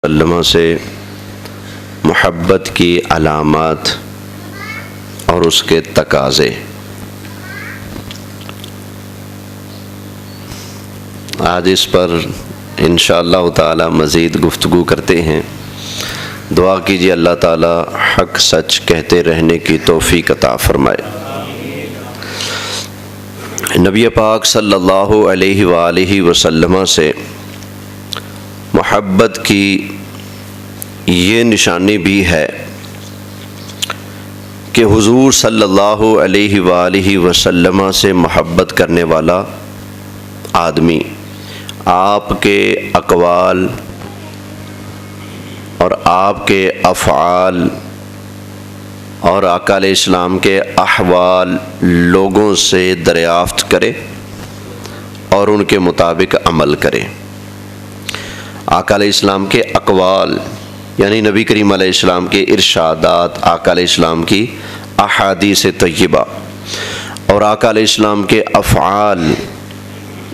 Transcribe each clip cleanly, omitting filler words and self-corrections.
وسلم سے محبت کی علامات اور اس کے تقاضے۔ آج اس پر انشاءاللہ تعالی مزید گفتگو کرتے ہیں۔ دعا کیجیے اللہ تعالی حق سچ کہتے رہنے کی توفیق عطا فرمائے۔ نبی پاک صلی اللہ علیہ وآلہ وسلم سے محبت کی یہ نشانی بھی ہے کہ حضور صلی اللہ علیہ وآلہ وسلم سے محبت کرنے والا آدمی آپ کے اقوال اور آپ کے افعال اور آقا علیہ السلام کے احوال لوگوں سے دریافت کرے اور ان کے مطابق عمل کرے۔ آقا علیہ السلام کے اقوال یعنی نبی کریم علیہ السلام کے ارشادات، آقا علیہ السلام کی احادیث طیبہ، اور آقا علیہ السلام کے افعال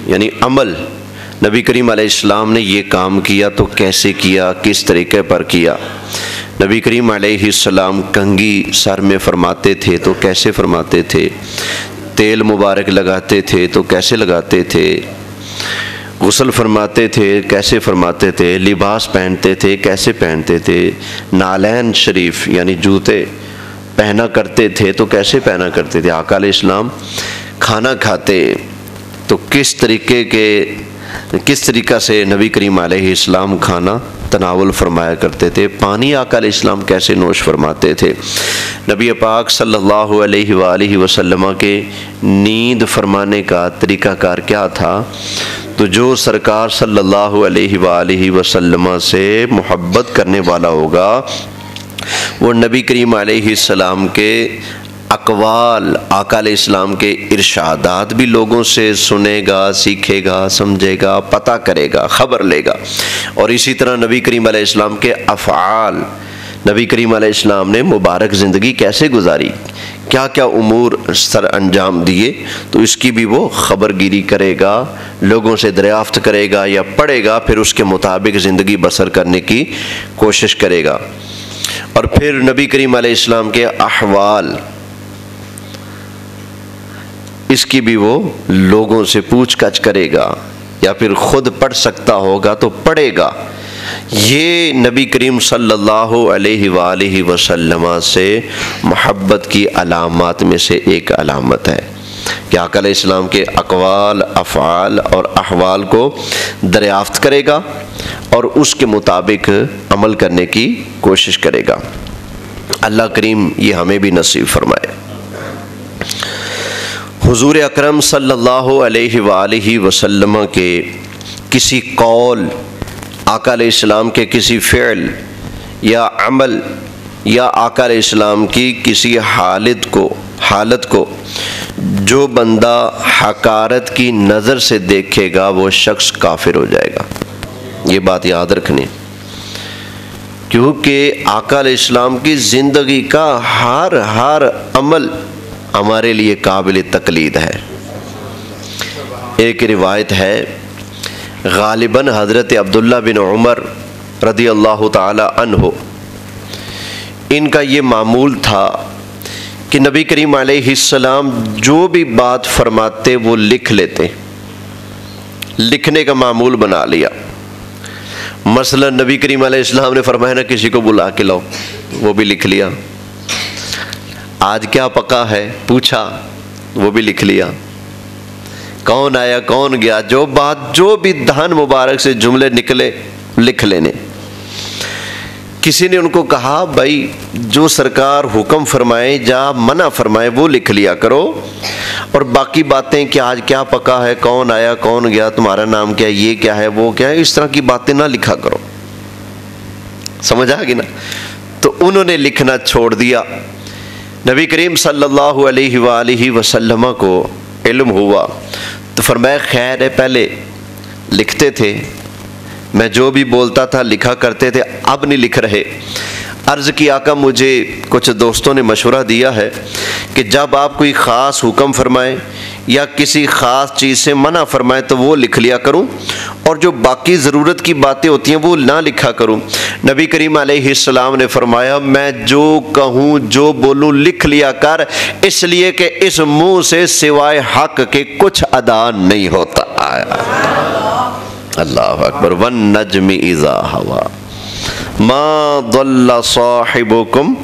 یعنی عمل، نبی کریم علیہ السلام نے یہ کام کیا تو کیسے کیا، کس طریقے پر کیا۔ نبی کریم علیہ السلام کنگھی سر میں فرماتے تھے تو کیسے فرماتے تھے، تیل مبارک لگاتے تھے تو کیسے لگاتے تھے، غسل فرماتے تھے کیسے فرماتے تھے، لباس پہنتے تھے کیسے پہنتے تھے، نالین شریف یعنی جوتے پہنا کرتے تھے تو کیسے پہنا کرتے تھے۔ آقا علیہ السلام کھانا کھاتے تو کس طریقہ سے نبی کریم علیہ السلام کھانا تناول فرمایا کرتے تھے، پانی آقا علیہ السلام کیسے نوش فرماتے تھے۔ نبی پاک صلی اللہ علیہ وآلہ وسلم کے نیند فرمانے کا طریقہ کار کیا تھا، تو جو سرکار صلی اللہ علیہ وآلہ وسلم سے محبت کرنے والا ہوگا وہ نبی کریم علیہ السلام کے اقوال، آقا علیہ السلام کے ارشادات بھی لوگوں سے سنے گا، سیکھے گا، سمجھے گا، پتہ کرے گا، خبر لے گا۔ اور اسی طرح نبی کریم علیہ السلام کے افعال، نبی کریم علیہ السلام نے مبارک زندگی کیسے گزاری، کیا کیا امور سر انجام دیے، تو اس کی بھی وہ خبر گیری کرے گا، لوگوں سے دریافت کرے گا یا پڑھے گا، پھر اس کے مطابق زندگی بسر کرنے کی کوشش کرے گا۔ اور پھر نبی کریم علیہ السلام کے احوال، اس کی بھی وہ لوگوں سے پوچھ گچھ کرے گا یا پھر خود پڑھ سکتا ہوگا تو پڑھے گا۔ یہ نبی کریم صلی اللہ علیہ وآلہ وسلم سے محبت کی علامات میں سے ایک علامت ہے کہ آقا علیہ السلام کے اقوال، افعال اور احوال کو دریافت کرے گا اور اس کے مطابق عمل کرنے کی کوشش کرے گا۔ اللہ کریم یہ ہمیں بھی نصیب فرمائے۔ حضور اکرم صلی اللہ علیہ وآلہ وسلم کے کسی قول، آقا علیہ السلام کے کسی فعل یا عمل یا آقا علیہ السلام کی کسی حالت کو جو بندہ حقارت کی نظر سے دیکھے گا وہ شخص کافر ہو جائے گا۔ یہ بات یاد رکھنی، کیونکہ آقا علیہ السلام کی زندگی کا ہر عمل ہمارے لیے قابل تقلید ہے۔ ایک روایت ہے، غالباً حضرت عبداللہ بن عمر رضی اللہ تعالی عنہ ان کا یہ معمول تھا کہ نبی کریم علیہ السلام جو بھی بات فرماتے وہ لکھ لیتے، لکھنے کا معمول بنا لیا۔ مثلا نبی کریم علیہ السلام نے فرمایا نا کسی کو بلا کے لاؤ، وہ بھی لکھ لیا۔ آج کیا پکا ہے پوچھا، وہ بھی لکھ لیا۔ کون آیا کون گیا، جو بھی دہن مبارک سے جملے نکلے لکھ لینے۔ کسی نے ان کو کہا بھائی جو سرکار حکم فرمائے یا منع فرمائے وہ لکھ لیا کرو، اور باقی باتیں کہ آج کیا پکا ہے، کون آیا کون گیا، تمہارا نام کیا، یہ کیا ہے وہ کیا ہے، اس طرح کی باتیں نہ لکھا کرو۔ سمجھ آ گئی نا؟ تو انہوں نے لکھنا چھوڑ دیا۔ نبی کریم صلی اللہ علیہ وآلہ وسلم کو علم ہوا تو فرمایا خیر ہے، پہلے لکھتے تھے، میں جو بھی بولتا تھا لکھا کرتے تھے، اب نہیں لکھ رہے۔ عرض کی آقا مجھے کچھ دوستوں نے مشورہ دیا ہے کہ جب آپ کوئی خاص حکم فرمائیں یا کسی خاص چیز سے منع فرمائے تو وہ لکھ لیا کروں، اور جو باقی ضرورت کی باتیں ہوتی ہیں وہ نہ لکھا کروں۔ نبی کریم علیہ السلام نے فرمایا میں جو کہوں جو بولوں لکھ لیا کر، اس لیے کہ اس منہ سے سوائے حق کے کچھ ادا نہیں ہوتا۔ اللہ اکبر۔ والنجم اذا ہوا ما ضل صاحبکم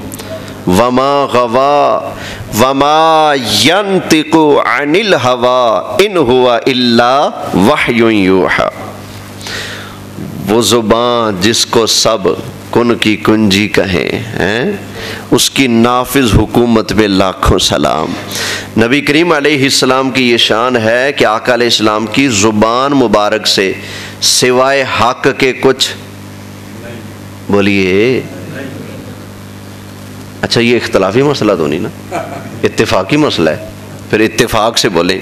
وما غوا وما ينطق عن الهوى ان هو الا وحی یوحی۔ وہ زبان جس کو سب کن کی کنجی کہیں، اس کی نافذ حکومت میں لاکھوں سلام۔ نبی کریم علیہ السلام کی یہ شان ہے کہ آقا علیہ السلام کی زبان مبارک سے سوائے حق کے کچھ بولیے۔ اچھا یہ اختلافی مسئلہ تو نہیں نا، اتفاقی مسئلہ ہے، پھر اتفاق سے بولیں۔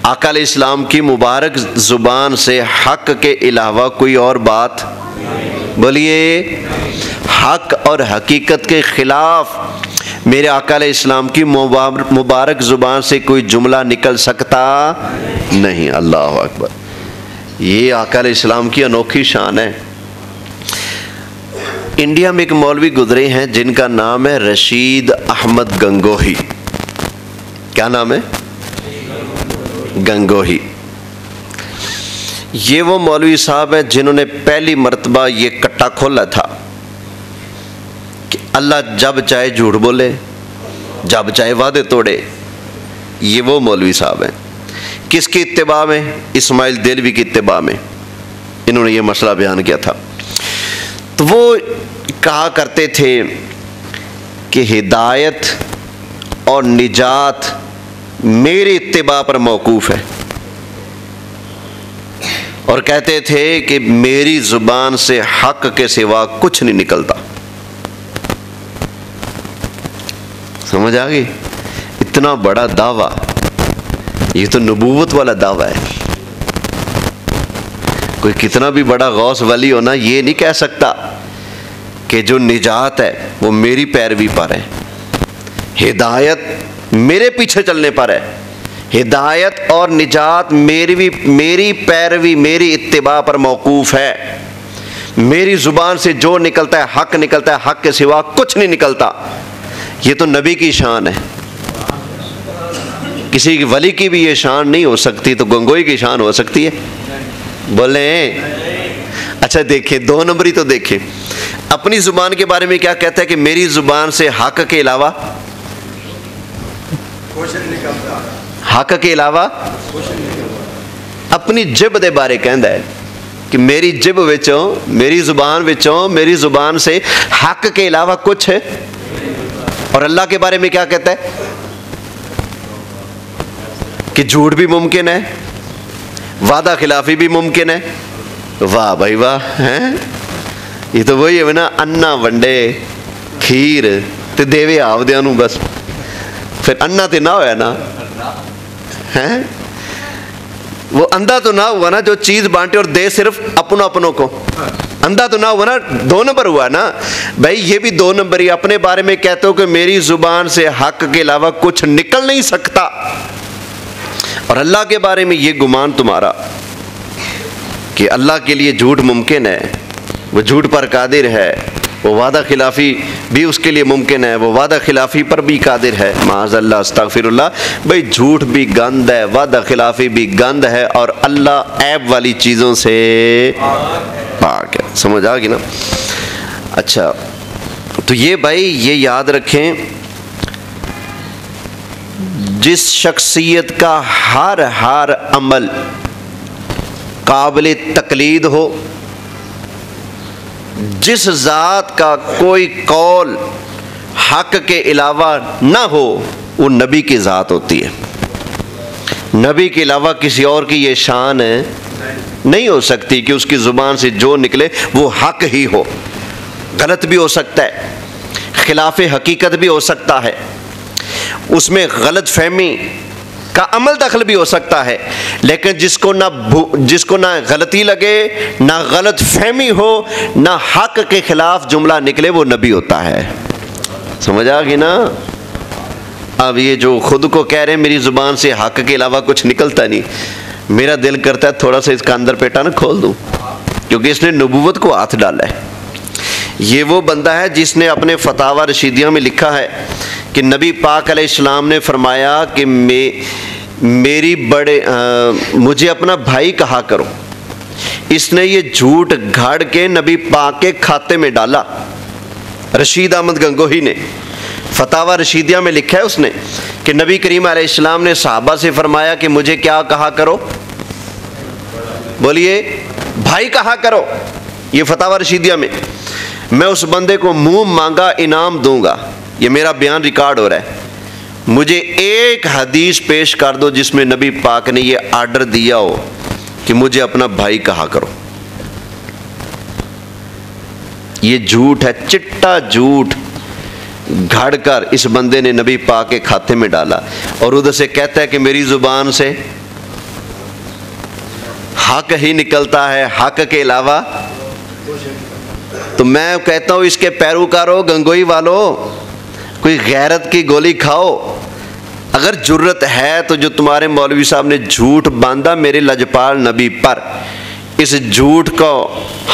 آقا علیہ السلام کی مبارک زبان سے حق کے علاوہ کوئی اور بات بولیے۔ حق اور حقیقت کے خلاف میرے آقا علیہ السلام کی مبارک زبان سے کوئی جملہ نکل سکتا نہیں۔ اللہ اکبر۔ یہ آقا علیہ السلام کی انوکھی شان ہے۔ انڈیا میں ایک مولوی گزرے ہیں جن کا نام ہے رشید احمد گنگوہی۔ کیا نام ہے؟ گنگوہی۔ یہ وہ مولوی صاحب ہیں جنہوں نے پہلی مرتبہ یہ کٹا کھولا تھا کہ اللہ جب چاہے جھوٹ بولے، جب چاہے وعدے توڑے۔ یہ وہ مولوی صاحب ہیں۔ کس کی اتباع میں؟ اسماعیل دہلوی کی اتباع میں انہوں نے یہ مسئلہ بیان کیا تھا۔ تو وہ کہا کرتے تھے کہ ہدایت اور نجات میری اتباع پر موقوف ہے، اور کہتے تھے کہ میری زبان سے حق کے سوا کچھ نہیں نکلتا۔ سمجھ آ گئی؟ اتنا بڑا دعویٰ، یہ تو نبوت والا دعویٰ ہے۔ کوئی کتنا بھی بڑا غوث ولی ہونا یہ نہیں کہہ سکتا کہ جو نجات ہے وہ میری پیروی پر ہے، ہدایت میرے پیچھے چلنے پر ہے، ہدایت اور نجات میری پیروی میری اتباع پر موقوف ہے۔ میری زبان سے جو نکلتا ہے حق نکلتا ہے، حق کے سوا کچھ نہیں نکلتا۔ یہ تو نبی کی شان ہے۔ کسی ولی کی بھی یہ شان نہیں ہو سکتی تو گنگوئی کی شان ہو سکتی ہے؟ بولیں۔ اچھا دیکھیں، دو نمبری تو دیکھیں، اپنی زبان کے بارے میں کیا کہتا ہے کہ میری زبان سے حق کے علاوہ حق کے علاوہ اپنی جب دے بارے کہندا ہے کہ میری جب وچوں میری زبان سے حق کے علاوہ کچھ ہے۔ اور اللہ کے بارے میں کیا کہتا ہے کہ جھوٹ بھی ممکن ہے، وعدہ خلافی بھی ممکن ہے۔ واہ بھائی واہ، ہیں یہ تو وہی ہے نا، انا ونڈے کھیر تے دیوے آودیاں نوں، بس پھر انا تے نہ ہویا نا، ہیں وہ اندھا تو نہ ہوا نا جو چیز بانٹے اور دے صرف اپنوں کو، اندھا تو نہ ہوا نا، دو نمبر ہوا نا بھائی۔ یہ بھی دو نمبر ہی، اپنے بارے میں کہتے ہو کہ میری زبان سے حق کے علاوہ کچھ نکل نہیں سکتا، اور اللہ کے بارے میں یہ گمان تمہارا کہ اللہ کے لیے جھوٹ ممکن ہے، وہ جھوٹ پر قادر ہے، وہ وعدہ خلافی بھی اس کے لیے ممکن ہے، وہ وعدہ خلافی پر بھی قادر ہے۔ معاذ اللہ، استغفر اللہ۔ بھائی جھوٹ بھی گند ہے، وعدہ خلافی بھی گند ہے، اور اللہ عیب والی چیزوں سے پاک ہے۔ سمجھ آ گئی نا؟ اچھا تو یہ بھائی یہ یاد رکھیں، جس شخصیت کا ہر عمل قابل تقلید ہو، جس ذات کا کوئی قول حق کے علاوہ نہ ہو، وہ نبی کی ذات ہوتی ہے۔ نبی کے علاوہ کسی اور کی یہ شان نہیں ہو سکتی کہ اس کی زبان سے جو نکلے وہ حق ہی ہو۔ غلط بھی ہو سکتا ہے، خلاف حقیقت بھی ہو سکتا ہے، اس میں غلط فہمی کا عمل دخل بھی ہو سکتا ہے، لیکن جس کو نہ غلطی لگے، نہ غلط فہمی ہو، نہ حق کے خلاف جملہ نکلے، وہ نبی ہوتا ہے۔ سمجھ آ گئی نا؟ اب یہ جو خود کو کہہ رہے ہیں میری زبان سے حق کے علاوہ کچھ نکلتا نہیں، میرا دل کرتا ہے تھوڑا سا اس کا اندر پیٹا نہ کھول دوں، کیونکہ اس نے نبوت کو ہاتھ ڈالا ہے۔ یہ وہ بندہ ہے جس نے اپنے فتاوی رشیدیہ میں لکھا ہے کہ نبی پاک علیہ السلام نے فرمایا کہ مجھے اپنا بھائی کہا کرو۔ اس نے یہ جھوٹ گھڑ کے نبی پاک کے کھاتے میں ڈالا۔ رشید احمد گنگوہی نے فتاوی رشیدیہ میں لکھا ہے اس نے کہ نبی کریم علیہ السلام نے صحابہ سے فرمایا کہ مجھے کیا کہا کرو؟ بولیے، بھائی کہا کرو۔ یہ فتاوی رشیدیہ میں، میں اس بندے کو منہ مانگا انعام دوں گا، یہ میرا بیان ریکارڈ ہو رہا ہے، مجھے ایک حدیث پیش کر دو جس میں نبی پاک نے یہ آرڈر دیا ہو کہ مجھے اپنا بھائی کہا کرو۔ یہ جھوٹ ہے، چٹا جھوٹ گھڑ کر اس بندے نے نبی پاک کے کھاتے میں ڈالا، اور ادھر سے کہتا ہے کہ میری زبان سے حق ہی نکلتا ہے، حق کے علاوہ۔ تو میں کہتا ہوں اس کے پیروکاروں، گنگوئی والوں، کوئی غیرت کی گولی کھاؤ۔ اگر جرت ہے تو جو تمہارے مولوی صاحب نے جھوٹ باندھا میرے لجپال نبی پر، اس جھوٹ کو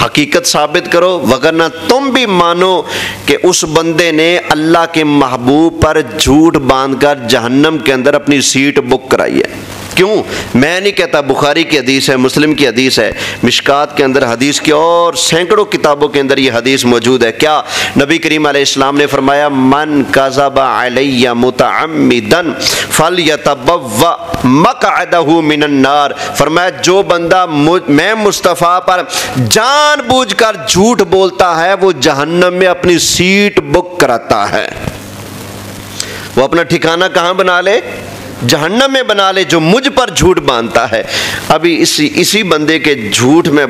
حقیقت ثابت کرو، وگرنہ تم بھی مانو کہ اس بندے نے اللہ کے محبوب پر جھوٹ باندھ کر جہنم کے اندر اپنی سیٹ بک کرائی ہے۔ کیوں؟ میں نہیں کہتا، بخاری کی حدیث ہے، مسلم کی حدیث ہے، مشکات کے اندر حدیث کی اور سینکڑوں کتابوں کے اندر یہ حدیث موجود ہے۔ کیا نبی کریم علیہ السلام نے فرمایا من کذب علی متعمدا فلیتبوأ مقعدہ من النار، فرمایا جو بندہ میں مصطفیٰ پر جان بوجھ کر جھوٹ بولتا ہے وہ جہنم میں اپنی سیٹ بک کراتا ہے۔ وہ اپنا ٹھکانہ کہاں بنا لے؟ جہنم میں بنا لے، جو مجھ پر جھوٹ باندھتا ہے۔ ابھی اسی بندے کے جھوٹ میں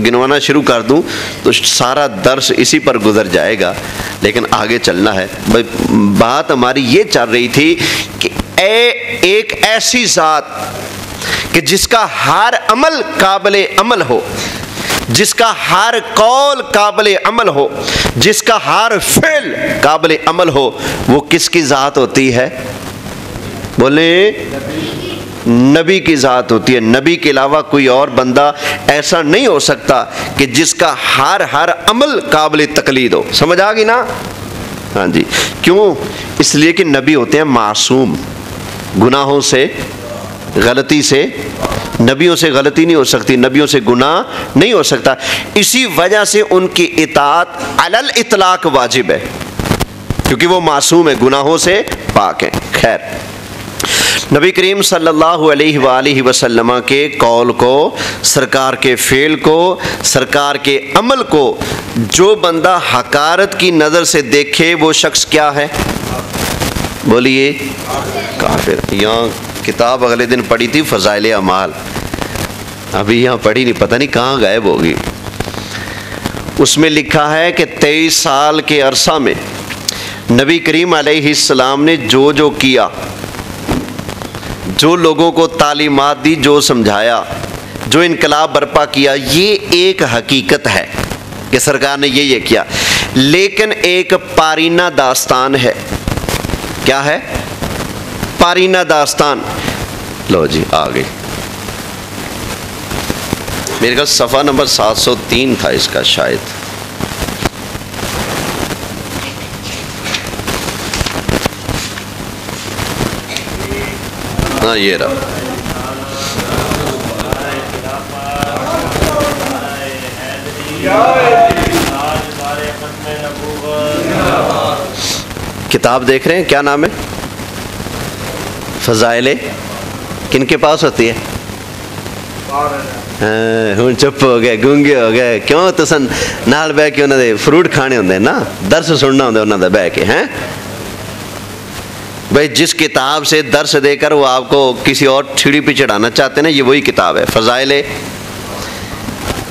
گنوانا شروع کر دوں تو سارا درس اسی پر گزر جائے گا، لیکن آگے چلنا ہے۔ بات ہماری یہ چل رہی تھی کہ ایک ایسی ذات کہ جس کا ہر عمل قابل عمل ہو، جس کا ہر قول قابل عمل ہو، جس کا ہر فعل قابل عمل ہو، وہ کس کی ذات ہوتی ہے؟ بولیں، نبی کی ذات ہوتی ہے۔ نبی کے علاوہ کوئی اور بندہ ایسا نہیں ہو سکتا کہ جس کا ہر عمل قابل تقلید ہو۔ سمجھ آ گئی نا؟ ہاں جی۔ کیوں؟ اس لیے کہ نبی ہوتے ہیں معصوم، گناہوں سے، غلطی سے، نبیوں سے غلطی نہیں ہو سکتی، نبیوں سے گناہ نہیں ہو سکتا، اسی وجہ سے ان کی اطاعت علی الاطلاق واجب ہے، کیونکہ وہ معصوم ہے، گناہوں سے پاک ہیں۔ خیر، نبی کریم صلی اللہ علیہ وآلہ وسلم کے قول کو، سرکار کے فعل کو، سرکار کے عمل کو جو بندہ حقارت کی نظر سے دیکھے وہ شخص کیا ہے؟ بولیے، کافر۔ یہاں کتاب اگلے دن پڑھی تھی فضائل اعمال، ابھی یہاں پڑھی نہیں، پتہ نہیں کہاں غائب ہوگی۔ اس میں لکھا ہے کہ 23 سال کے عرصہ میں نبی کریم علیہ السلام نے جو کیا، جو لوگوں کو تعلیمات دی، جو سمجھایا، جو انقلاب برپا کیا، یہ ایک حقیقت ہے کہ سرکار نے یہ کیا، لیکن ایک پارینہ داستان ہے۔ کیا ہے؟ پارینہ داستان۔ لو جی آ گئی، میرے خیال صفحہ نمبر 703 تھا اس کا شاید۔ ہاں یہ رہا۔ کتاب دیکھ رہے ہیں، کیا نام ہے؟ فضائل کن کے پاس ہوتی ہے؟ ہوں چپ ہو گئے، گونگے ہو گئے، کیوں؟ تسن نال بہ کے انہوں نے فروٹ کھانے ہوندے نا، درس سننا ہوندے انہوں نے بہ کے، ہیں بھائی جس کتاب سے درس دے کر وہ آپ کو کسی اور چھڑی پہ چڑھانا چاہتے ہیں نا، یہ وہی کتاب ہے فضائل۔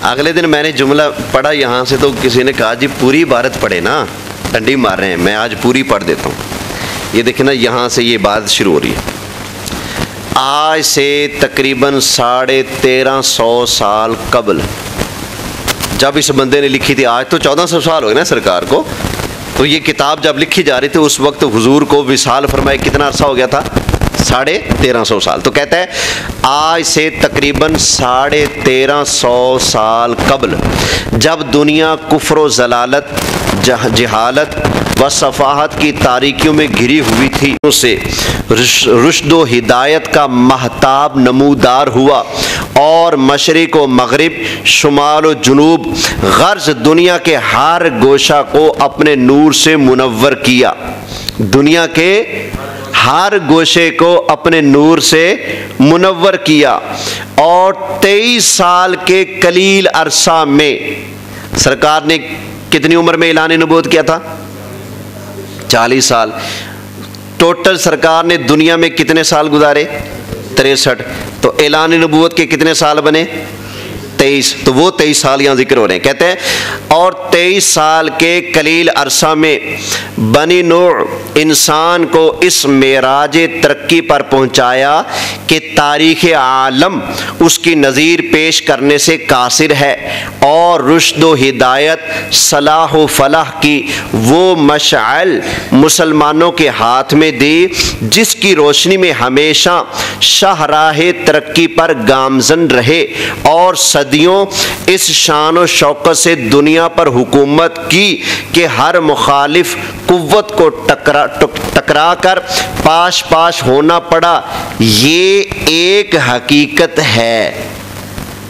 اگلے دن میں نے جملہ پڑھا یہاں سے تو کسی نے کہا جی پوری عبارت پڑھے نا، ڈنڈی مار رہے ہیں، میں آج پوری پڑھ دیتا ہوں۔ یہ دیکھیں نا، یہاں سے یہ بات شروع ہو رہی ہے۔ آج سے تقریباً 1350 سال قبل جب اس بندے نے لکھی تھی، آج تو 1400 سال ہو گئے نا سرکار کو، تو یہ کتاب جب لکھی جا رہی تھی اس وقت حضور کو وصال فرمائے کتنا عرصہ ہو گیا تھا؟ 1350 سال. تو کہتا ہے آج سے تقریباً 1350 سال قبل جب دنیا کفر و ضلالت، جہالت و صفاحت کی تاریکیوں میں گھری ہوئی تھی، اسے رشد و ہدایت کا مہتاب نمودار ہوا اور مشرق و مغرب، شمال و جنوب، غرض دنیا کے ہر گوشہ کو اپنے نور سے منور کیا. دنیا کے ہر گوشے کو اپنے نور سے منور کیا. اور 23 سال کے قلیل عرصہ میں سرکار نے کتنی عمر میں اعلان نبوت کیا تھا؟ 40 سال. ٹوٹل سرکار نے دنیا میں کتنے سال گزارے؟ 63. تو اعلان نبوت کے کتنے سال بنے؟ 23. تو وہ 23 سال یہاں ذکر ہو رہے ہیں. کہتے ہیں اور 23 سال کے قلیل عرصہ میں بنی نوح انسان کو اس معراج ترقی پر پہنچایا کہ تاریخ عالم اس کی نظیر پیش کرنے سے قاصر ہے، اور رشد و ہدایت، صلاح و فلاح کی وہ مشعل مسلمانوں کے ہاتھ میں دی جس کی روشنی میں ہمیشہ شاہراہ ترقی پر گامزن رہے، اور صدیوں اس شان و شوکت سے دنیا پر حکومت کی کہ ہر مخالف قوت کو ٹکرا کر پاش پاش ہونا پڑا. یہ ایک حقیقت ہے.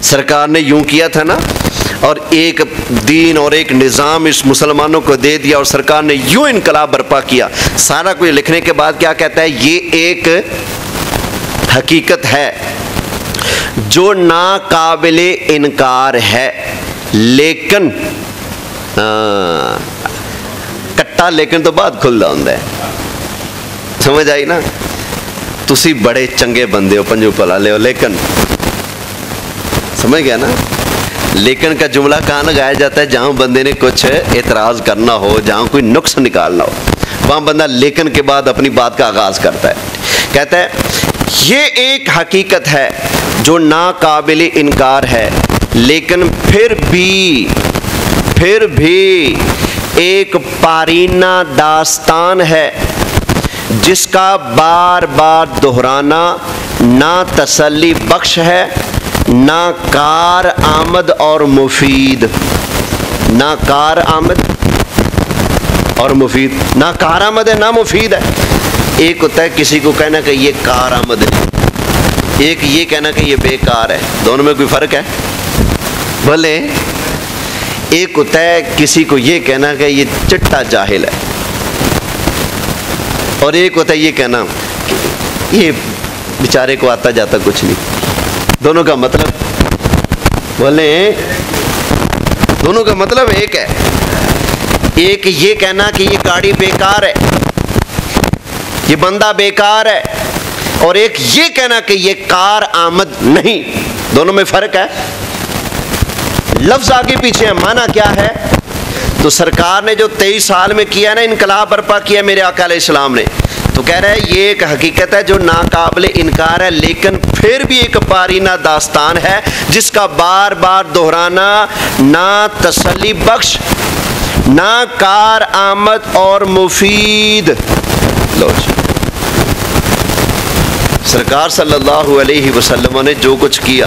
سرکار نے یوں کیا تھا نا، اور ایک دین اور ایک نظام اس مسلمانوں کو دے دیا، اور سرکار نے یوں انقلاب برپا کیا. سارا کچھ لکھنے کے بعد کیا کہتا ہے؟ یہ ایک حقیقت ہے جو ناقابل انکار ہے، لیکن کٹا لیکن تو بعد کھلدا ہوندا ہے. سمجھ آئی نا؟ تسی بڑے چنگے بندے ہو، پنجو پلالے ہو، لیکن سمجھ گیا نا؟ لیکن کا جملہ کہاں لگایا جاتا ہے؟ جہاں بندے نے کچھ اعتراض کرنا ہو، جہاں کوئی نقص نکالنا ہو، وہاں بندہ لیکن کے بعد اپنی بات کا آغاز کرتا ہے. کہتا ہے یہ ایک حقیقت ہے جو ناقابل انکار ہے، لیکن پھر بھی ایک پارینہ داستان ہے جس کا بار بار دہرانا نہ تسلی بخش ہے، نہ کار آمد اور مفید. نہ کار آمد اور مفید، نہ کار آمد ہے نہ مفید ہے. ایک ہوتا ہے کسی کو کہنا کہ یہ کار آمد نہیں، ایک یہ کہنا کہ یہ بیکار ہے. دونوں میں کوئی فرق ہے؟ بھلے ایک ہوتا ہے کسی کو یہ کہنا کہ یہ چٹا جاہل ہے، اور ایک ہوتا ہے یہ کہنا کہ یہ بیچارے کو آتا جاتا کچھ نہیں. دونوں کا مطلب بولے، دونوں کا مطلب ایک ہے. ایک یہ کہنا کہ یہ گاڑی بیکار ہے، یہ بندہ بیکار ہے، اور ایک یہ کہنا کہ یہ کار آمد نہیں. دونوں میں فرق ہے. لفظ آگے پیچھے ہے، معنی کیا ہے؟ تو سرکار نے جو 23 سال میں کیا نا انقلاب برپا کیا میرے آقا علیہ السلام نے، تو کہہ رہا ہے یہ ایک حقیقت ہے جو ناقابل انکار ہے، لیکن پھر بھی ایک پارینہ داستان ہے جس کا بار بار دہرانا نہ تسلی بخش، نہ کار آمد اور مفید. لو سرکار صلی اللہ علیہ وسلم نے جو کچھ کیا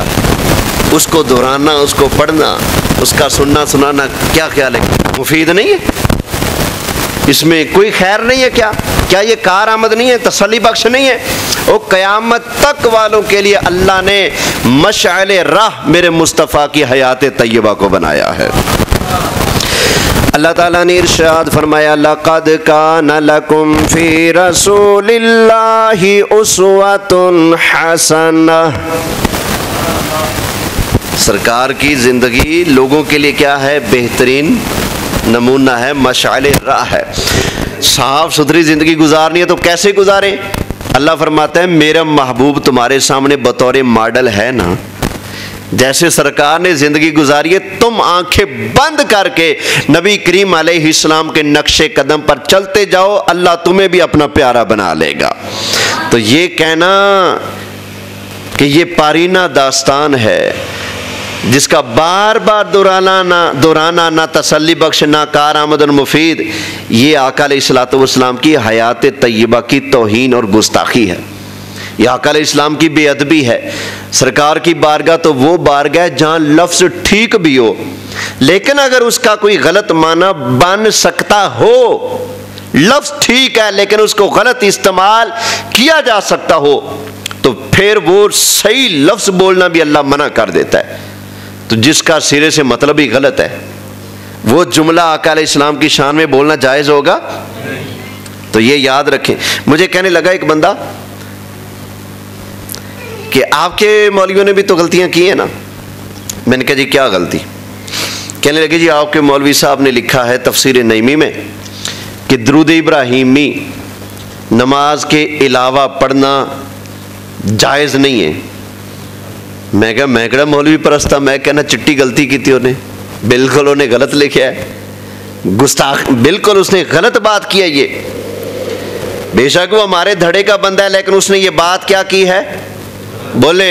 اس کو دہرانا، اس کو پڑھنا، اس کا سننا سنانا، کیا خیال ہے؟ مفید نہیں ہے؟ اس میں کوئی خیر نہیں ہے؟ کیا یہ کار آمد نہیں ہے؟ تسلی بخش نہیں ہے؟ وہ قیامت تک والوں کے لیے اللہ نے مشعل راہ میرے مصطفیٰ کی حیات طیبہ کو بنایا ہے. اللہ تعالیٰ نے ارشاد فرمایا لَقَدْ كَانَ لَكُمْ فِي رَسُولِ اللَّهِ أُسْوَةٌ حَسَنَةٌ. سرکار کی زندگی لوگوں کے لیے کیا ہے؟ بہترین نمونہ ہے، مشعل راہ ہے. صاف ستھری زندگی گزارنی ہے تو کیسے گزاریں؟ اللہ فرماتا ہے میرا محبوب تمہارے سامنے بطور ماڈل ہے نا. جیسے سرکار نے زندگی گزاری ہے، تم آنکھیں بند کر کے نبی کریم علیہ السلام کے نقش قدم پر چلتے جاؤ، اللہ تمہیں بھی اپنا پیارا بنا لے گا. تو یہ کہنا کہ یہ پارینہ داستان ہے، جس کا بار بار دہرانا نہ تسلی بخش نہ کار آمد مفید، یہ آقا علیہ الصلوۃ والسلام کی حیات طیبہ کی توہین اور گستاخی ہے، یہ آقا علیہ السلام کی بے ادبی ہے۔ سرکار کی بارگاہ تو وہ بارگاہ ہے جہاں لفظ ٹھیک بھی ہو، لیکن اگر اس کا کوئی غلط معنی بن سکتا ہو، لفظ ٹھیک ہے لیکن اس کو غلط استعمال کیا جا سکتا ہو، تو پھر وہ صحیح لفظ بولنا بھی اللہ منع کر دیتا ہے۔ تو جس کا سرے سے مطلب ہی غلط ہے، وہ جملہ آقا علیہ السلام کی شان میں بولنا جائز ہوگا؟ تو یہ یاد رکھیں۔ مجھے کہنے لگا ایک بندہ کہ آپ کے مولویوں نے بھی تو غلطیاں کی ہیں نا۔ میں نے کہا جی کیا غلطی؟ کہنے لگے جی آپ کے مولوی صاحب نے لکھا ہے تفسیر نعیمی میں کہ درود ابراہیمی نماز کے علاوہ پڑھنا جائز نہیں ہے۔ میں کہا میں کہا مولوی پرستا، میں کہنا چٹی غلطی کی تھی انہیں، بالکل انہیں غلط لکھا ہے، گستاخ، بالکل اس نے غلط بات کی ہے۔ یہ بے شک وہ ہمارے دھڑے کا بندہ ہے، لیکن اس نے یہ بات کیا کی ہے؟ بولے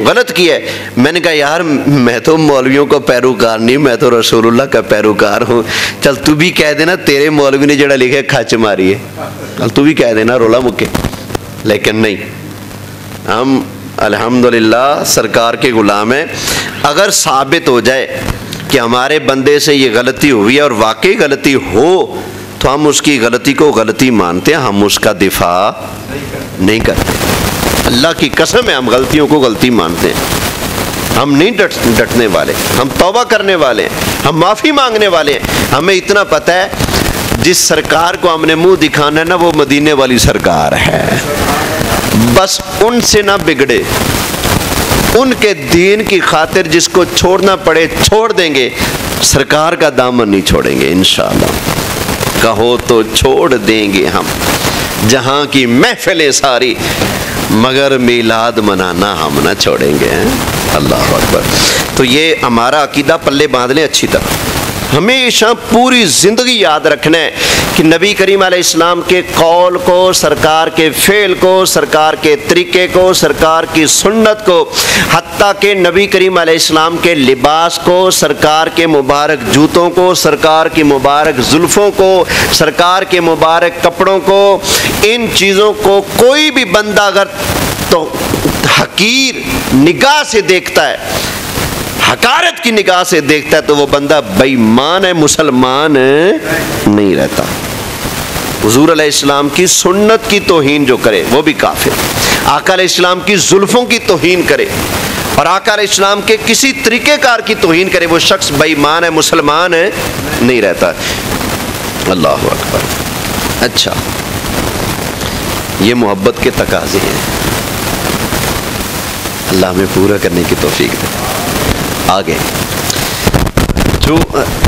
غلط کی ہے۔ میں نے کہا یار میں تو مولویوں کا پیروکار نہیں، میں تو رسول اللہ کا پیروکار ہوں، چل تو بھی کہہ دینا تیرے مولوی نے جڑا لکھا ہے کھچ ماری ہے، چل تو بھی کہہ دینا رولا مکے۔ لیکن نہیں، ہم الحمدللہ سرکار کے غلام ہیں۔ اگر ثابت ہو جائے کہ ہمارے بندے سے یہ غلطی ہوئی ہے اور واقعی غلطی ہو تو ہم اس کی غلطی کو غلطی مانتے ہیں، ہم اس کا دفاع نہیں کرتے۔ اللہ کی قسم ہے ہم غلطیوں کو غلطی مانتے ہیں، ہم نہیں ڈٹنے والے، ہم توبہ کرنے والے ہیں، ہم معافی مانگنے والے ہیں۔ ہمیں اتنا پتہ ہے جس سرکار کو ہم نے منہ دکھانا ہے نا، وہ مدینے والی سرکار ہے، بس ان سے نہ بگڑے، ان کے دین کی خاطر جس کو چھوڑنا پڑے چھوڑ دیں گے، سرکار کا دامن نہیں چھوڑیں گے انشاءاللہ۔ کہو تو چھوڑ دیں گے ہم جہاں کی محفلیں ساری، مگر میلاد منانا ہم نہ چھوڑیں گے۔ اللہ اکبر۔ تو یہ ہمارا عقیدہ پلے باندھ لیں اچھی طرح، ہمیشہ پوری زندگی یاد رکھنا ہے کہ نبی کریم علیہ السلام کے قول کو، سرکار کے فعل کو، سرکار کے طریقے کو، سرکار کی سنت کو، حتیٰ کہ نبی کریم علیہ السلام کے لباس کو، سرکار کے مبارک جوتوں کو، سرکار کی مبارک زلفوں کو، سرکار کے مبارک کپڑوں کو، ان چیزوں کو کوئی بھی بندہ اگر تو حقیر نگاہ سے دیکھتا ہے، حقارت کی نگاہ سے دیکھتا ہے، تو وہ بندہ بے ایمان ہے، مسلمان نہیں رہتا۔ حضور علیہ السلام کی سنت کی توہین جو کرے وہ بھی کافر، آقا علیہ السلام کی زلفوں کی توہین کرے اور آقا علیہ السلام کے کسی طریقہ کار کی توہین کرے، وہ شخص بے ایمان ہے، مسلمان نہیں رہتا۔ اللہ اکبر۔ اچھا، یہ محبت کے تقاضے ہیں، اللہ ہمیں پورا کرنے کی توفیق دے۔ آگے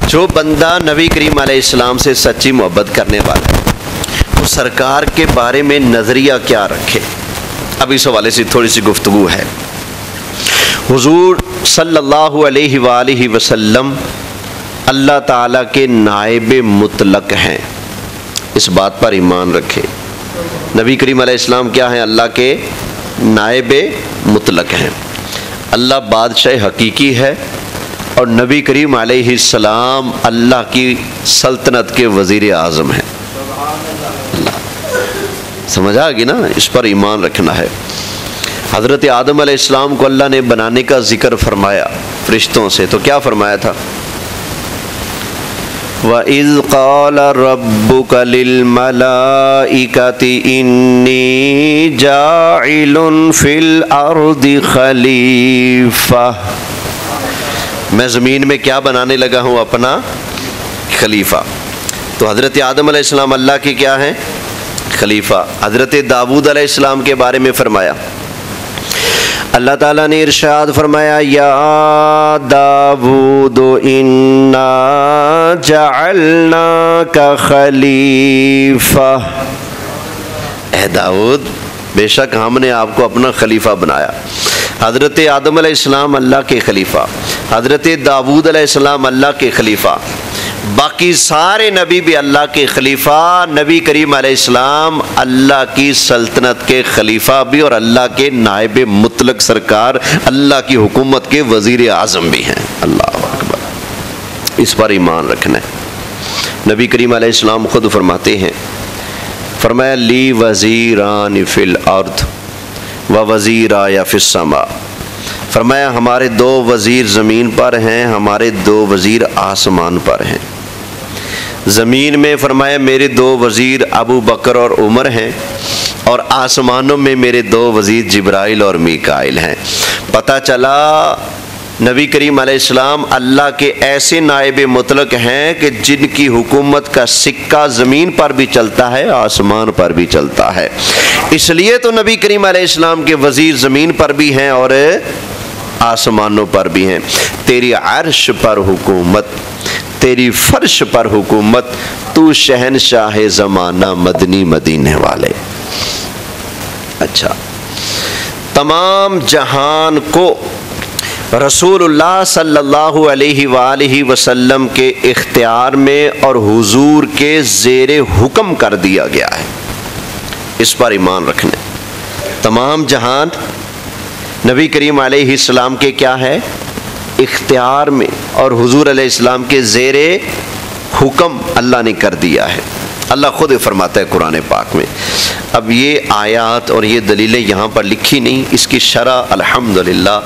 جو بندہ نبی کریم علیہ السلام سے سچی محبت کرنے والا ہے، وہ سرکار کے بارے میں نظریہ کیا رکھے؟ اب اس حوالے سے تھوڑی سی گفتگو ہے۔ حضور صلی اللہ علیہ وآلہ وسلم اللہ تعالیٰ کے نائب مطلق ہیں، اس بات پر ایمان رکھے۔ نبی کریم علیہ السلام کیا ہیں؟ اللہ کے نائب مطلق ہیں۔ اللہ بادشاہ حقیقی ہے اور نبی کریم علیہ السلام اللہ کی سلطنت کے وزیر اعظم ہیں۔ اللہ سمجھ آ گئی نا؟ اس پر ایمان رکھنا ہے۔ حضرت آدم علیہ السلام کو اللہ نے بنانے کا ذکر فرمایا فرشتوں سے، تو کیا فرمایا تھا؟ وَإِذْ قَالَ رَبُّكَ لِلْمَلَائِكَةِ إِنِّي جَاعِلٌ فِي الْأَرْضِ خَلِيفَةً، میں زمین میں کیا بنانے لگا ہوں؟ اپنا خلیفہ۔ تو حضرت آدم علیہ السلام اللہ کے کیا ہیں؟ خلیفہ۔ حضرت داؤد علیہ السلام کے بارے میں فرمایا، اللہ تعالیٰ نے ارشاد فرمایا، یا داؤد انا جعلناک خلیفہ، اے داؤد بے شک ہم نے آپ کو اپنا خلیفہ بنایا۔ حضرت آدم علیہ السلام اللہ کے خلیفہ، حضرت داؤد علیہ السلام اللہ کے خلیفہ۔ باقی سارے نبی بھی اللہ کے خلیفہ، نبی کریم علیہ السلام اللہ کی سلطنت کے خلیفہ بھی اور اللہ کے نائب مطلق سرکار، اللہ کی حکومت کے وزیر اعظم بھی ہیں۔ اللہ اکبر، اس پر ایمان رکھنا ہے۔ نبی کریم علیہ السلام خود فرماتے ہیں، فرمایا لی وزیران فی الارض و وزیرای فی السماء، فرمایا ہمارے دو وزیر زمین پر ہیں، ہمارے دو وزیر آسمان پر ہیں۔ زمین میں فرمایا میرے دو وزیر ابو بکر اور عمر ہیں، اور آسمانوں میں میرے دو وزیر جبرائیل اور میکائیل ہیں۔ پتہ چلا نبی کریم علیہ السلام اللہ کے ایسے نائب مطلق ہیں کہ جن کی حکومت کا سکہ زمین پر بھی چلتا ہے، آسمان پر بھی چلتا ہے۔ اس لیے تو نبی کریم علیہ السلام کے وزیر زمین پر بھی ہیں اور آسمانوں پر بھی ہیں۔ تیری عرش پر حکومت، تیری فرش پر حکومت، تو شہنشاہ زمانہ مدنی مدینے والے۔ اچھا، تمام جہان کو رسول اللہ صلی اللہ علیہ وآلہ وسلم کے اختیار میں اور حضور کے زیر حکم کر دیا گیا ہے، اس پر ایمان رکھنے۔ تمام جہان نبی کریم علیہ السلام کے کیا ہے؟ اختیار میں، اور حضور علیہ السلام کے زیر حکم اللہ نے کر دیا ہے۔ اللہ خود فرماتا ہے قرآن پاک میں۔ اب یہ آیات اور یہ دلیلیں یہاں پر لکھی نہیں، اس کی شرح الحمدللہ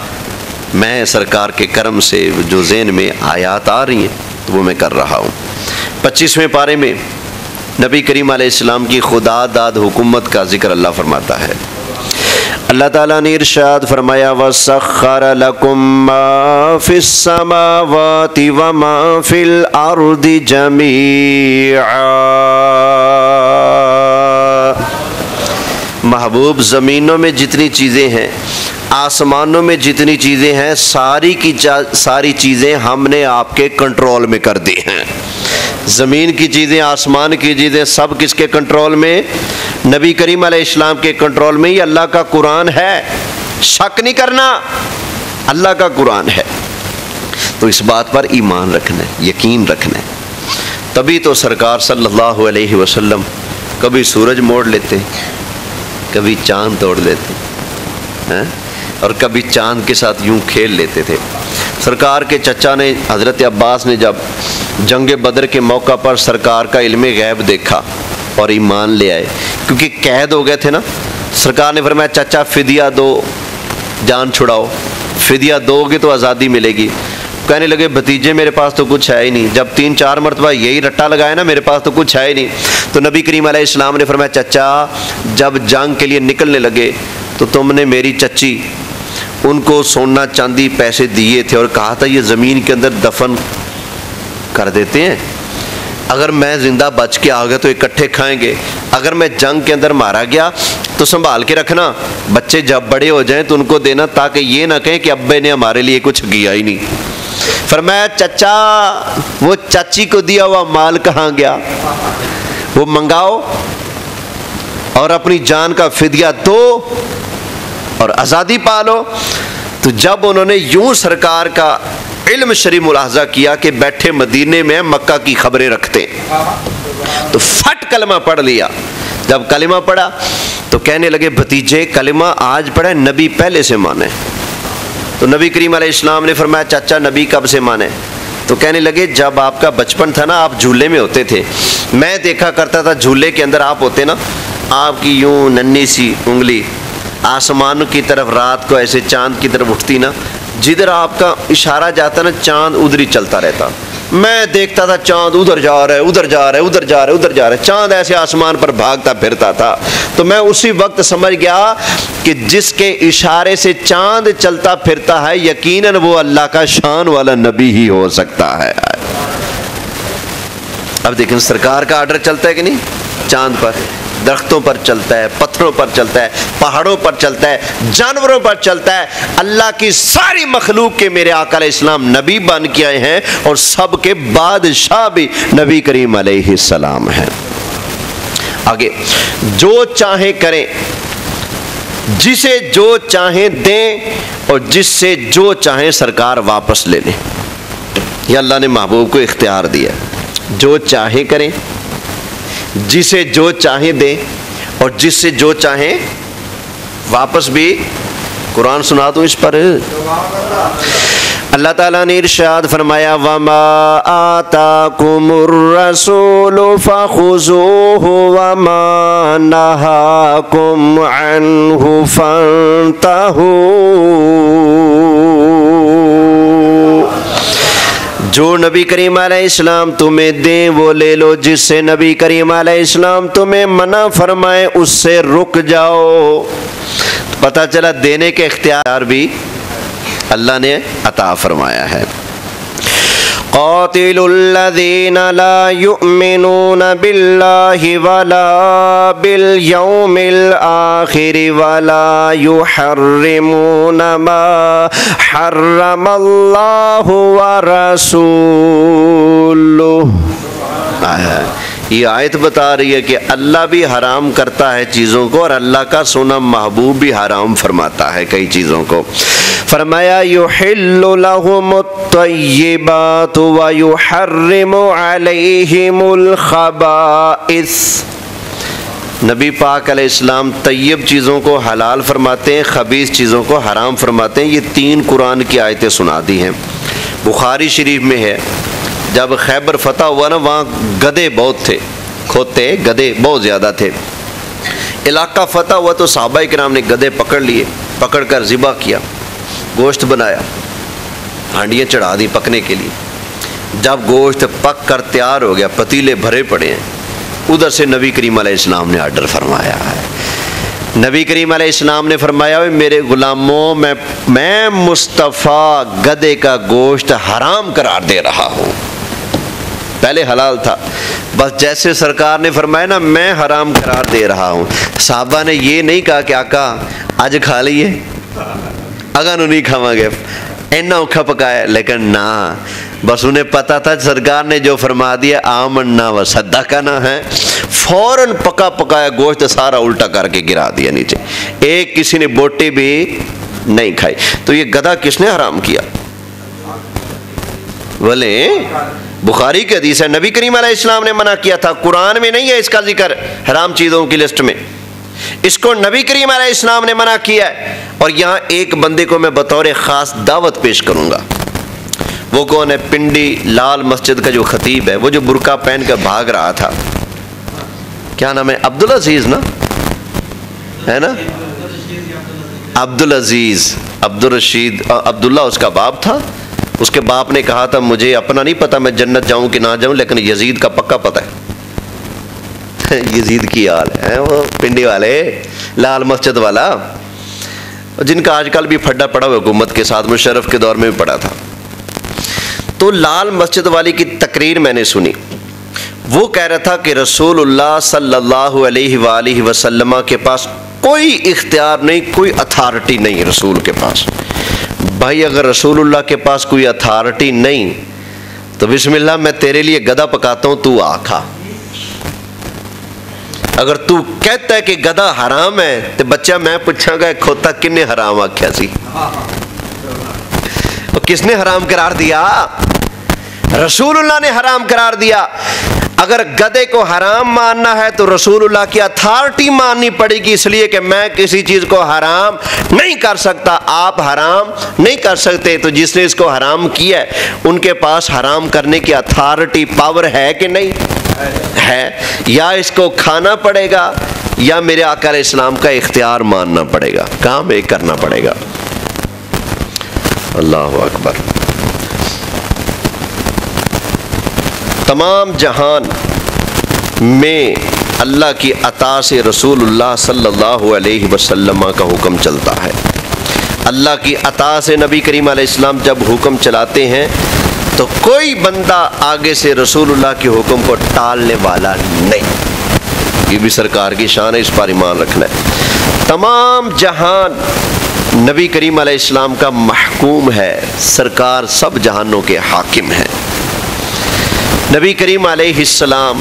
میں سرکار کے کرم سے جو ذہن میں آیات آ رہی ہیں وہ میں کر رہا ہوں۔ 25ویں پارے میں نبی کریم علیہ السلام کی خدا داد حکومت کا ذکر اللہ فرماتا ہے۔ اللہ تعالیٰ نے ارشاد فرمایا وَسَخَّرَ لَكُم مَّا فِي السَّمَاوَاتِ وَمَا فِي الْأَرْضِ جَمِيعًا۔ محبوب زمینوں میں جتنی چیزیں ہیں، آسمانوں میں جتنی چیزیں ہیں، ساری کی ساری چیزیں ہم نے آپ کے کنٹرول میں کر دی ہیں۔ زمین کی چیزیں، آسمان کی چیزیں، سب کس کے کنٹرول میں؟ نبی کریم علیہ السلام کے کنٹرول میں۔ یہ اللہ کا قرآن ہے، شک نہیں کرنا، اللہ کا قرآن ہے۔ تو اس بات پر ایمان رکھنا ہے، یقین رکھنا ہے۔ تبھی تو سرکار صلی اللہ علیہ وسلم کبھی سورج موڑ لیتے، کبھی چاند توڑ لیتے، اور کبھی چاند کے ساتھ یوں کھیل لیتے تھے۔ سرکار کے چچا نے، حضرت عباس نے جب جنگ بدر کے موقع پر سرکار کا علم غیب دیکھا اور ایمان لے آئے، کیونکہ قید ہو گئے تھے نا، سرکار نے فرمایا چچا فدیہ دو، جان چھڑاؤ، فدیہ دو گے تو آزادی ملے گی۔ کہنے لگے بھتیجے میرے پاس تو کچھ ہے ہی نہیں، جب 3-4 مرتبہ یہی رٹا لگایا نا میرے پاس تو کچھ ہے ہی نہیں۔ تو نبی کریم علیہ السلام نے فرمایا چچا جب جنگ کے لیے نکلنے لگے تو تم نے میری چچی ان کو سونا چاندی پیسے دیے تھے اور کہا تھا یہ زمین کے اندر دفن کر دیتے ہیں، اگر میں زندہ بچ کے آ گیا تو اکٹھے کھائیں گے، اگر میں جنگ کے اندر مارا گیا تو سنبھال کے رکھنا، بچے جب بڑے ہو جائیں تو ان کو دینا، تاکہ یہ نہ کہیں کہ ابے نے ہمارے لیے کچھ کیا ہی نہیں۔ فرمایا چچا وہ چاچی کو دیا ہوا مال کہاں گیا؟ وہ منگاؤ اور اپنی جان کا فدیہ دو اور آزادی پالو۔ تو جب انہوں نے یوں سرکار کا علم شریف ملاحظہ کیا کہ بیٹھے مدینے میں مکہ کی خبریں رکھتے ہیں، تو فٹ کلمہ پڑھ لیا۔ جب کلمہ پڑھا تو کہنے لگے بھتیجے کلمہ آج پڑھا، نبی پہلے سے مانے۔ تو نبی کریم علیہ السلام نے فرمایا چچا نبی کب سے مانے؟ تو کہنے لگے جب آپ کا بچپن تھا نا، آپ جھولے میں ہوتے تھے، میں دیکھا کرتا تھا جھولے کے اندر آپ ہوتے نا، آپ کی یوں ننھی سی انگلی آسمان کی طرف رات کو ایسے چاند کی طرف اٹھتی نا، جدھر آپ کا اشارہ جاتا نا چاند ادھر ہی چلتا رہتا۔ میں دیکھتا تھا چاند ادھر جا رہا ہے، ادھر جا رہا ہے، ادھر جا رہا ہے، ادھر جا رہا ہے، چاند ایسے آسمان پر بھاگتا پھرتا تھا۔ تو میں اسی وقت سمجھ گیا کہ جس کے اشارے سے چاند چلتا پھرتا ہے یقیناً وہ اللہ کا شان والا نبی ہی ہو سکتا ہے۔ اب دیکھیں سرکار کا آرڈر چلتا ہے کہ نہیں؟ چاند پر، درختوں پر چلتا ہے، پتھروں پر چلتا ہے، پہاڑوں پر چلتا ہے، جانوروں پر چلتا ہے۔ اللہ کی ساری مخلوق کے میرے آقا علیہ السلام نبی بن کے آئے ہیں، اور سب کے بادشاہ بھی نبی کریم علیہ السلام ہیں۔ آگے جو چاہیں کریں، جسے جو چاہیں دیں، اور جس سے جو چاہیں سرکار واپس لے لیں۔ یہ اللہ نے محبوب کو اختیار دیا ہے۔ جو چاہے کریں، جسے جو چاہیں دیں، اور جس سے جو چاہیں واپس بھی۔ قرآن سنا دوں اس پر؟ اللہ تعالیٰ نے ارشاد فرمایا وَمَا آتَاكُمُ الرَّسُولُ فَخُذُوهُ وَمَا نَهَاكُمْ عَنْهُ فَانْتَهُوا۔ جو نبی کریم علیہ السلام تمہیں دیں وہ لے لو، جس سے نبی کریم علیہ السلام تمہیں منع فرمائے اس سے رک جاؤ۔ پتہ چلا دینے کے اختیار بھی اللہ نے عطا فرمایا ہے۔ قاتل الذین لا یؤمنون باللہ ولا بالیوم الآخر ولا یحرمون ما حرم اللہ ورسولہ۔ یہ آیت بتا رہی ہے کہ اللہ بھی حرام کرتا ہے چیزوں کو، اور اللہ کا سونا محبوب بھی حرام فرماتا ہے کئی چیزوں کو۔ فرمایا یحل لهم الطیبات ویحرم علیہم الخبائث۔ نبی پاک علیہ السلام طیب چیزوں کو حلال فرماتے ہیں، خبیث چیزوں کو حرام فرماتے ہیں۔ یہ 3 قرآن کی آیتیں سنا دی ہیں۔ بخاری شریف میں ہے جب خیبر فتح ہوا نا، وہاں گدھے بہت تھے، کھوتے گدھے بہت زیادہ تھے۔ علاقہ فتح ہوا تو صحابہ کرام نے گدھے پکڑ لیے، پکڑ کر ذبح کیا، گوشت بنایا، ہانڈیاں چڑھا دی پکنے کے لیے۔ جب گوشت پک کر تیار ہو گیا، پتیلے بھرے پڑے ہیں، ادھر سے نبی کریم علیہ السلام نے آرڈر فرمایا ہے۔ نبی کریم علیہ السلام نے فرمایا میرے غلاموں، میں مصطفیٰ گدھے کا گوشت حرام قرار دے رہا ہوں۔ پہلے حلال تھا، بس جیسے سرکار نے فرمایا نا میں حرام قرار دے رہا ہوں۔ صحابہ نے یہ نہیں کہا کہ آقا آج کھا لیے، اگاں نو نہیں کھاواں گے، اینا اوکھا پکایا، لیکن نہ، بس انہیں پتا تھا سرکار نے جو فرما دیا آمنا و صدقنا ہے، فوراً پکا پکایا گوشت سارا الٹا کر کے گرا دیا نیچے، ایک کسی نے بوٹی بھی نہیں کھائی۔ تو یہ گدھا کس نے حرام کیا؟ بولے بخاری کی حدیث ہے، نبی کریم علیہ السلام نے منع کیا تھا، قرآن میں نہیں ہے اس کا ذکر حرام چیزوں کی لسٹ میں، اس کو نبی کریم علیہ السلام نے منع کیا ہے۔ اور یہاں ایک بندے کو میں بطور خاص دعوت پیش کروں گا۔ وہ کون ہے؟ پنڈی لال مسجد کا جو خطیب ہے، وہ جو برقع پہن کر بھاگ رہا تھا، کیا نام ہے؟ عبدالعزیز نا، ہے نا؟ عبدالعزیز، عبدالرشید، عبداللہ اس کا باپ تھا۔ اس کے باپ نے کہا تھا مجھے اپنا نہیں پتا میں جنت جاؤں کہ نہ جاؤں، لیکن یزید کا پکا پتہ ہے۔ یزید کی حال ہے، وہ پنڈی والے لال مسجد والا، جن کا آج کل بھی پھڈا پڑا ہوا حکومت کے ساتھ، مشرف کے دور میں بھی پڑا تھا۔ تو لال مسجد والی کی تقریر میں نے سنی، وہ کہہ رہا تھا کہ رسول اللہ صلی اللہ علیہ وآلہ وسلم کے پاس کوئی اختیار نہیں، کوئی اتھارٹی نہیں رسول کے پاس۔ بھائی اگر رسول اللہ کے پاس کوئی اتھارٹی نہیں تو بسم اللہ میں تیرے لیے گدھا پکاتا ہوں، تو آ کھا۔ اگر تو کہتا ہے کہ گدھا حرام ہے تو بچہ میں پوچھاں گا کھوتا کنے حرام آکھیا سی؟ کس نے حرام قرار دیا؟ رسول اللہ نے حرام قرار دیا۔ اگر گدھے کو حرام ماننا ہے تو رسول اللہ کی اتھارٹی ماننی پڑے گی، اس لیے کہ میں کسی چیز کو حرام نہیں کر سکتا، آپ حرام نہیں کر سکتے، تو جس نے اس کو حرام کیا ہے ان کے پاس حرام کرنے کی اتھارٹی پاور ہے کہ نہیں ہے؟ یا اس کو کھانا پڑے گا یا میرے آقا علیہ السلام کا اختیار ماننا پڑے گا، کام ایک کرنا پڑے گا۔ اللہ اکبر۔ تمام جہان میں اللہ کی عطا سے رسول اللہ صلی اللہ علیہ وسلم کا حکم چلتا ہے۔ اللہ کی عطا سے نبی کریم علیہ السلام جب حکم چلاتے ہیں تو کوئی بندہ آگے سے رسول اللہ کے حکم کو ٹالنے والا نہیں۔ یہ بھی سرکار کی شان ہے، اس پر ایمان رکھنا ہے۔ تمام جہان نبی کریم علیہ السلام کا محکوم ہے، سرکار سب جہانوں کے حاکم ہیں۔ نبی کریم علیہ السلام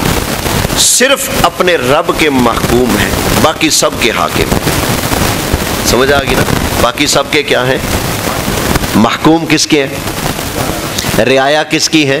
صرف اپنے رب کے محکوم ہیں، باقی سب کے حاکم ہیں۔ سمجھ آ گئی نا؟ باقی سب کے کیا ہیں؟ محکوم کس کے ہیں؟ رعایا کس کی ہے؟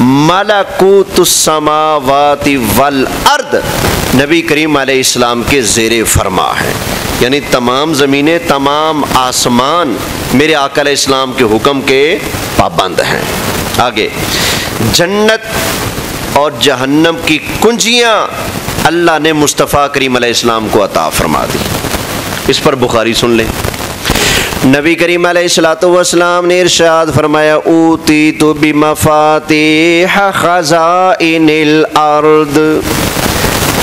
ملکوت السماوات والارض نبی کریم علیہ السلام کے زیر فرما ہے، یعنی تمام زمینیں، تمام آسمان میرے آقا علیہ السلام کے حکم کے پابند ہیں۔ آگے، جنت اور جہنم کی کنجیاں اللہ نے مصطفیٰ کریم علیہ السلام کو عطا فرما دی۔ اس پر بخاری سن لیں، نبی کریم علیہ الصلوۃ والسلام نے ارشاد فرمایا اوتیت بمفاتیح خزائن الارض،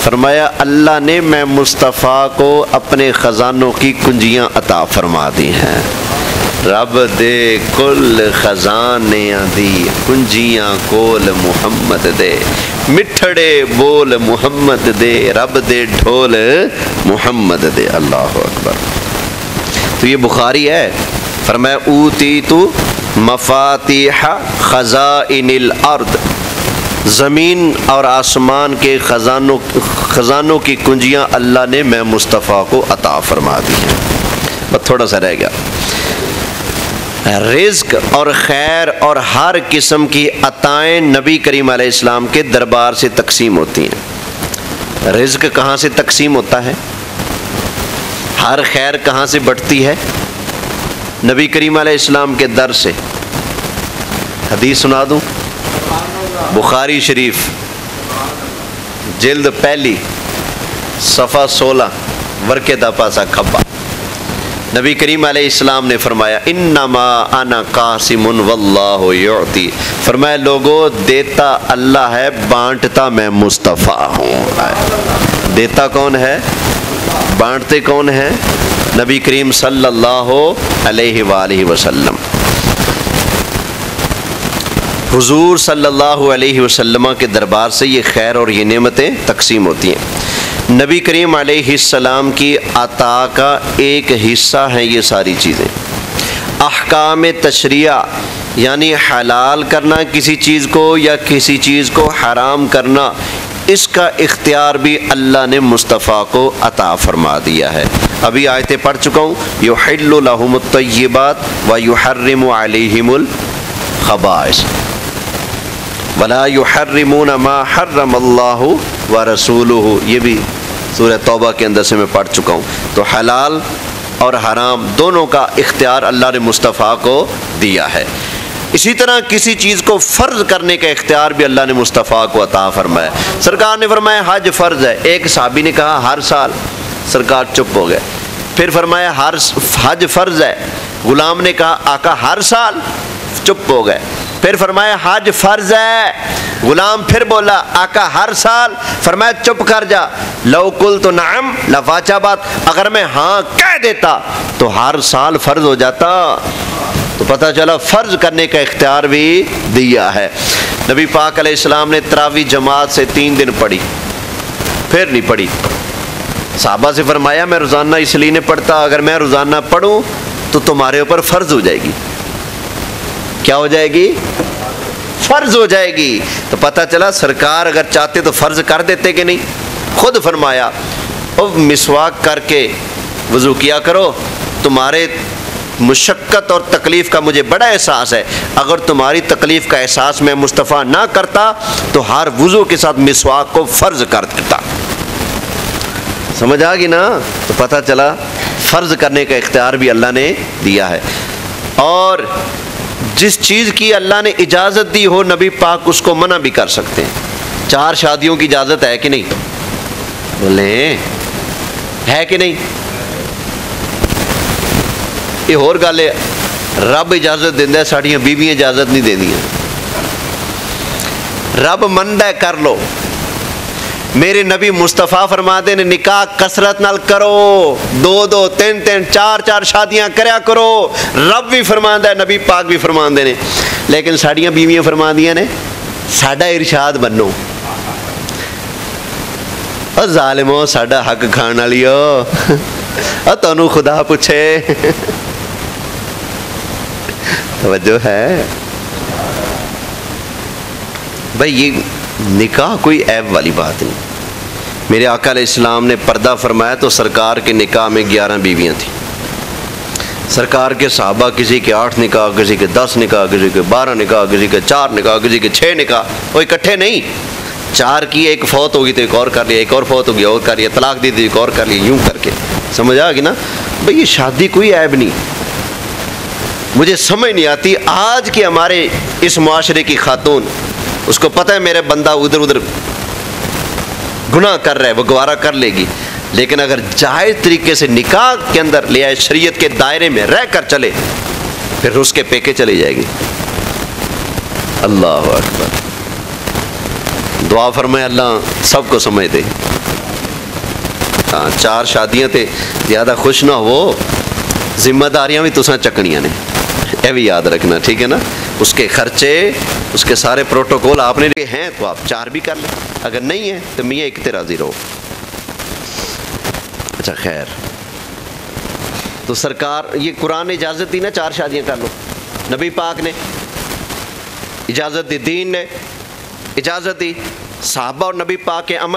فرمایا اللہ نے میں مصطفیٰ کو اپنے خزانوں کی کنجیاں عطا فرما دی ہیں۔ رب دے کل خزانیاں دی کنجیاں کول محمد دے، مٹھڑے بول محمد دے، رب دے ڈھول محمد دے۔ اللہ اکبر۔ تو یہ بخاری ہے، فرمایا اوتیت مفاتیح خزائن الارض، زمین اور آسمان کے خزانوں کی کنجیاں اللہ نے میں مصطفیٰ کو عطا فرما دی ہیں۔ بس تھوڑا سا رہ گیا، رزق اور خیر اور ہر قسم کی عطائیں نبی کریم علیہ السلام کے دربار سے تقسیم ہوتی ہیں۔ رزق کہاں سے تقسیم ہوتا ہے؟ ہر خیر کہاں سے بٹتی ہے؟ نبی کریم علیہ السلام کے در سے۔ حدیث سنا دوں، بخاری شریف جلد پہلی صفحہ 16 ورکے دا پاسا کھبا، نبی کریم علیہ السلام نے فرمایا انما انا قاسم واللہ یعطی، فرمایا لوگو دیتا اللہ ہے، بانٹتا میں مصطفیٰ ہوں۔ دیتا کون ہے؟ بانٹتے کون ہیں؟ نبی کریم صلی اللہ علیہ وآلہ وسلم۔ حضور صلی اللہ علیہ وسلم کے دربار سے یہ خیر اور یہ نعمتیں تقسیم ہوتی ہیں۔ نبی کریم علیہ السلام کی عطا کا ایک حصہ ہیں یہ ساری چیزیں۔ احکام تشریع یعنی حلال کرنا کسی چیز کو یا کسی چیز کو حرام کرنا، اس کا اختیار بھی اللہ نے مصطفیٰ کو عطا فرما دیا ہے۔ ابھی آیتیں پڑھ چکا ہوں، یحل لہم الطیبات ویحرم علیہم الخبائث ولا یحرمون ما حرم اللہ ورسولہ، یہ بھی سورہ توبہ کے اندر سے میں پڑھ چکا ہوں۔ تو حلال اور حرام دونوں کا اختیار اللہ نے مصطفیٰ کو دیا ہے۔ اسی طرح کسی چیز کو فرض کرنے کا اختیار بھی اللہ نے مصطفیٰ کو عطا فرمایا۔ سرکار نے فرمایا حج فرض ہے، ایک صحابی نے کہا ہر سال، سرکار چپ ہو گئے۔ پھر فرمایا حج فرض ہے، غلام نے کہا آقا ہر سال، چپ ہو گئے۔ پھر فرمایا حج فرض ہے، غلام پھر بولا آقا ہر سال، فرمایا چپ کر جا، لو قلت نعم لواجبت، اگر میں ہاں کہہ دیتا تو ہر سال فرض ہو جاتا۔ تو پتہ چلا فرض کرنے کا اختیار بھی دیا ہے۔ نبی پاک علیہ السلام نے تراویح جماعت سے 3 دن پڑھی، پھر نہیں پڑھی۔ صحابہ سے فرمایا میں روزانہ اس لیے نہیں پڑھتا، اگر میں روزانہ پڑھوں تو تمہارے اوپر فرض ہو جائے گی۔ کیا ہو جائے گی؟ فرض ہو جائے گی۔ تو پتہ چلا سرکار اگر چاہتے تو فرض کر دیتے کہ نہیں۔ خود فرمایا او مسواک کر کے وضو کیا کرو، تمہارے مشقت اور تکلیف کا مجھے بڑا احساس ہے، اگر تمہاری تکلیف کا احساس میں مصطفیٰ نہ کرتا تو ہر وضو کے ساتھ مسواک کو فرض کر دیتا۔ سمجھ آ گئی نا؟ تو پتہ چلا فرض کرنے کا اختیار بھی اللہ نے دیا ہے۔ اور جس چیز کی اللہ نے اجازت دی ہو نبی پاک اس کو منع بھی کر سکتے ہیں۔ 4 شادیوں کی اجازت ہے کہ نہیں؟ بولیں ہے کہ نہیں؟ یہ اور گل ہے، رب اجازت دیندا ہے، ساڈیاں بیویاں اجازت نہیں دیندیاں۔ رب مندا ہے کر لو، میرے نبی مصطفیٰ فرماتے نے نکاح کثرت نال کرو، 2 3 4 شادیاں کریا کرو، رب بھی فرماندا ہے، نبی پاک بھی فرماندے نے۔ لیکن ساڈیاں بیویاں فرماندیاں نے ساڈا ارشاد منو۔ او ظالمو ساڈا حق کھان والیو، او تانوں خدا پوچھے۔ توجہ ہے بھائی، یہ نکاح کوئی عیب والی بات نہیں۔ میرے آقا علیہ السلام نے پردہ فرمایا تو سرکار کے نکاح میں 11 بیویاں تھیں۔ سرکار کے صحابہ کسی کے 8 نکاح، کسی کے 10 نکاح، کسی کے 12 نکاح، کسی کے 4 نکاح، کسی کے 6 نکاح، وہ اکٹھے نہیں، 4 کیے، ایک فوت ہوگی تو ایک اور کر لیا، ایک اور فوت ہوگی اور کر لیا، طلاق دی تو ایک اور کر لیا، یوں کر کے. سمجھ آ گئی نا بھئی؟ یہ شادی کوئی عیب نہیں. مجھے سمجھ نہیں آتی آج کے ہمارے اس معاشرے کی خاتون، اس کو پتہ ہے میرے بندہ ادھر ادھر گناہ کر رہا ہے، وہ گوارہ کر لے گی، لیکن اگر جائز طریقے سے نکاح کے اندر لے آئے، شریعت کے دائرے میں رہ کر چلے، پھر اس کے پیکے چلی جائے گی. اللہ اکبر. دعا فرمائے اللہ سب کو سمجھ دے. ہاں 4 شادیاں تے زیادہ خوش نہ ہو، ذمہ داریاں بھی تساں چکنیاں نے، یہ بھی یاد رکھنا، ٹھیک ہے نا؟ اس کے خرچے، اس کے سارے پروٹوکول آپ نے ہیں تو آپ 4 بھی کر لیں، اگر نہیں ہیں تو میاں ایک تے راضی رہو. اچھا خیر، تو سرکار یہ قرآن نے اجازت دی نا 4 شادیاں کر لو، نبی پاک نے اجازت دی، دین نے اجازت دی، صحابہ اور نبی پاک کے عمل